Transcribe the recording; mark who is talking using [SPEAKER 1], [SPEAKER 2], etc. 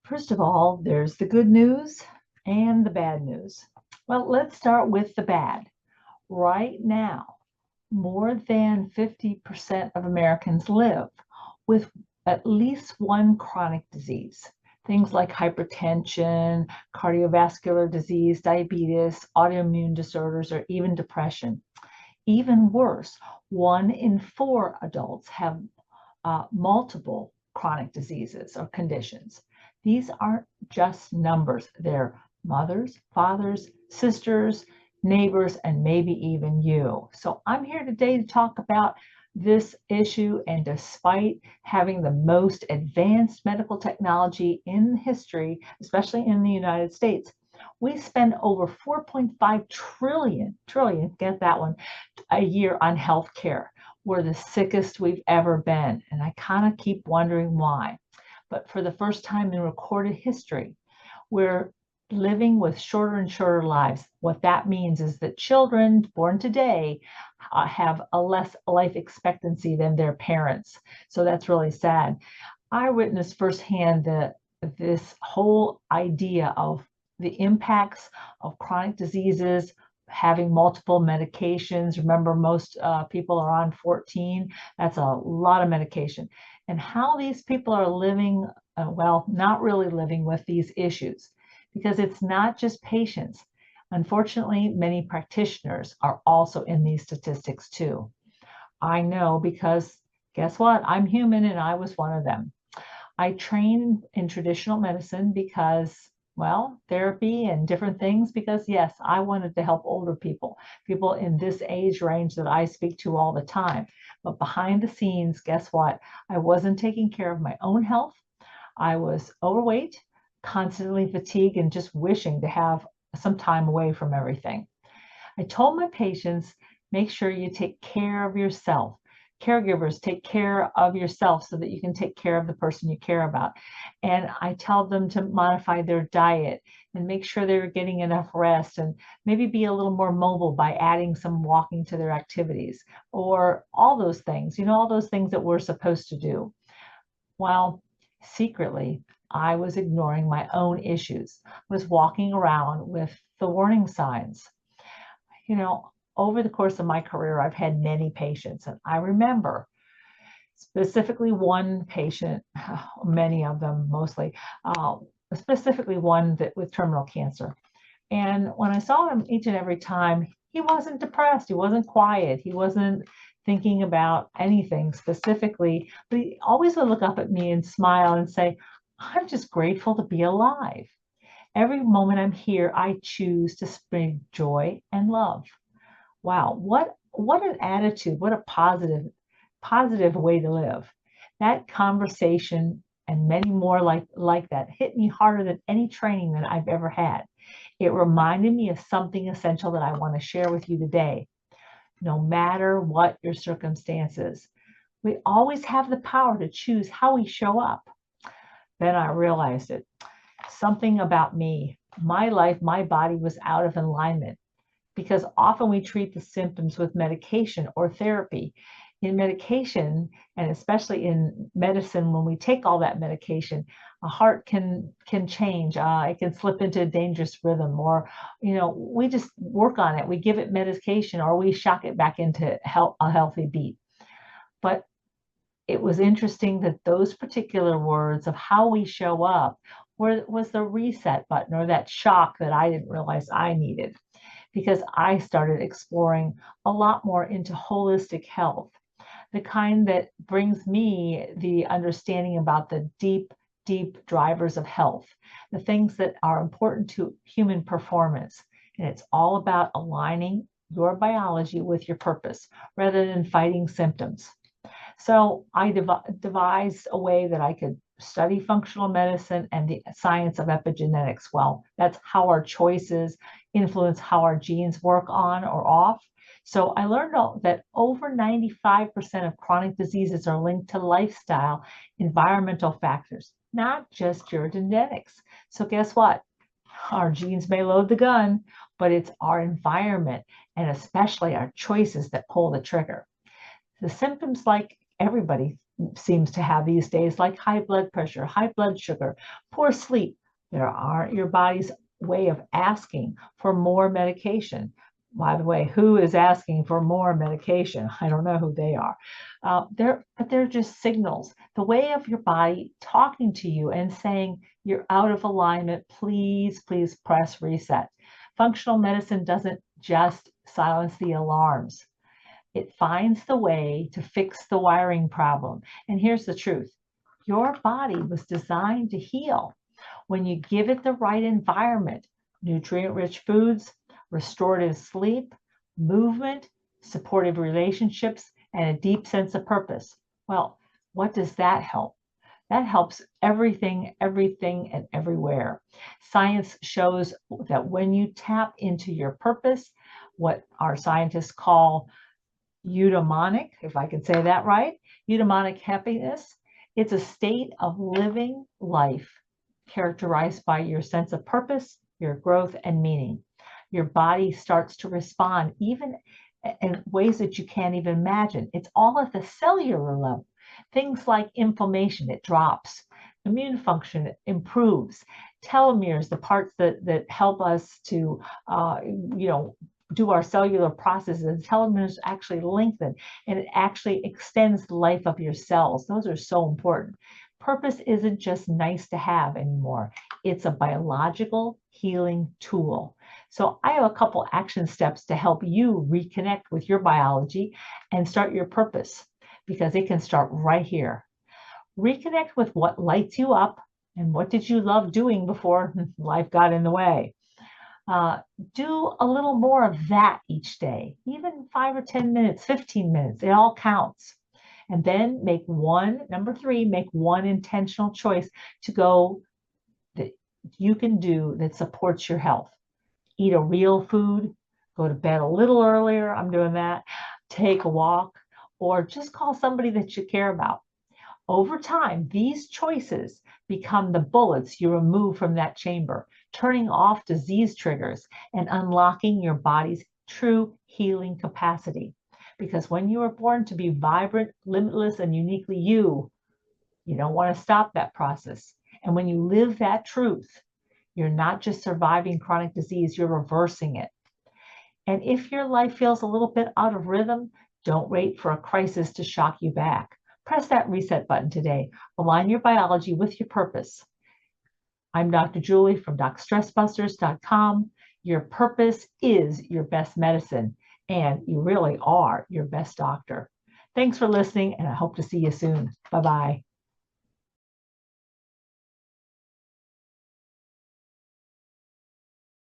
[SPEAKER 1] First of all, there's the good news and the bad news. Well, let's start with the bad. Right now, more than 50% of Americans live with at least one chronic disease. Things like hypertension, cardiovascular disease, diabetes, autoimmune disorders, or even depression. Even worse, 1 in 4 adults have multiple chronic diseases or conditions. These aren't just numbers, they're mothers, fathers, sisters, neighbors, and maybe even you. So I'm here today to talk about this issue, and despite having the most advanced medical technology in history, especially in the United States, we spend over 4.5 trillion, get that one, a year on health care. We're the sickest we've ever been, and I kind of keep wondering why. But for the first time in recorded history, we're living with shorter and shorter lives. What that means is that children born today have a less life expectancy than their parents. So that's really sad. I witnessed firsthand this whole idea of the impacts of chronic diseases, having multiple medications. Remember, most people are on 14. That's a lot of medication. And how these people are living, well, not really living with these issues, because it's not just patients. Unfortunately, many practitioners are also in these statistics too. I know because guess what? I'm human and I was one of them. I train in traditional medicine because, well, therapy and different things, because yes, I wanted to help older people, people in this age range that I speak to all the time. But behind the scenes, guess what? I wasn't taking care of my own health. I was overweight, constantly fatigued, and just wishing to have some time away from everything. I told my patients, make sure you take care of yourself. Caregivers, take care of yourself so that you can take care of the person you care about. And I tell them to modify their diet and make sure they're getting enough rest, and maybe be a little more mobile by adding some walking to their activities, or all those things, all those things that we're supposed to do. Well, secretly, I was ignoring my own issues, was walking around with the warning signs. you know, Over the course of my career, I've had many patients, and I remember specifically one patient, many of them mostly, uh, specifically one that with terminal cancer. And when I saw him each and every time, he wasn't depressed, he wasn't quiet, he wasn't thinking about anything specifically, but he always would look up at me and smile and say, I'm just grateful to be alive. Every moment I'm here, I choose to spread joy and love. Wow, what an attitude, what a positive way to live. That conversation and many more like that hit me harder than any training that I've ever had. It reminded me of something essential that I want to share with you today. No matter what your circumstances, we always have the power to choose how we show up. Then I realized it. Something about me, my life, my body was out of alignment, because often we treat the symptoms with medication or therapy. In medication, and especially in medicine, when we take all that medication, a heart can change. It can slip into a dangerous rhythm, or we just work on it. We give it medication, or we shock it back into a healthy beat. But it was interesting that those particular words of how we show up was the reset button, or that shock that I didn't realize I needed, because I started exploring a lot more into holistic health, the kind that brings me the understanding about the deep drivers of health, the things that are important to human performance. And it's all about aligning your biology with your purpose rather than fighting symptoms. So I devised a way that I could study functional medicine and the science of epigenetics. Well, that's how our choices influence how our genes work on or off. So I learned that over 95% of chronic diseases are linked to lifestyle, environmental factors, not just your genetics. So guess what? Our genes may load the gun, but it's our environment and especially our choices that pull the trigger. The symptoms like everybody seems to have these days, like high blood pressure, high blood sugar, poor sleep. There are your body's way of asking for more medication. By the way, who is asking for more medication? I don't know who they are. But they're just signals, the way of your body talking to you and saying you're out of alignment. Please, please press reset. Functional medicine doesn't just silence the alarms. It finds the way to fix the wiring problem. And here's the truth. Your body was designed to heal when you give it the right environment, nutrient-rich foods, restorative sleep, movement, supportive relationships, and a deep sense of purpose. Well, what does that help? That helps everything, and everywhere. Science shows that when you tap into your purpose, what our scientists call eudaimonic, if I can say that right, eudaimonic happiness, it's a state of living life characterized by your sense of purpose, your growth, and meaning. Your body starts to respond even in ways that you can't even imagine. It's all at the cellular level. Things like inflammation, it drops. Immune function improves. Telomeres, the parts that help us to, do our cellular processes, telomeres actually lengthen, and it actually extends the life of your cells. Those are so important. Purpose isn't just nice to have anymore. It's a biological healing tool. So I have a couple action steps to help you reconnect with your biology and start your purpose, because it can start right here. Reconnect with what lights you up and what did you love doing before life got in the way. Do a little more of that each day, even 5 or 10 minutes, 15 minutes, it all counts. And then number 3, make one intentional choice to go that you can do that supports your health. Eat a real food, go to bed a little earlier, I'm doing that, take a walk, or just call somebody that you care about. Over time, these choices become the bullets you remove from that chamber, turning off disease triggers and unlocking your body's true healing capacity. Because when you were born to be vibrant, limitless, and uniquely you don't want to stop that process. And when you live that truth, you're not just surviving chronic disease, you're reversing it. And if your life feels a little bit out of rhythm, don't wait for a crisis to shock you back. Press that reset button today. Align your biology with your purpose. I'm Dr. Julie from DocStressbusters.com. Your purpose is your best medicine, and you really are your best doctor. Thanks for listening, and I hope to see you soon. Bye-bye.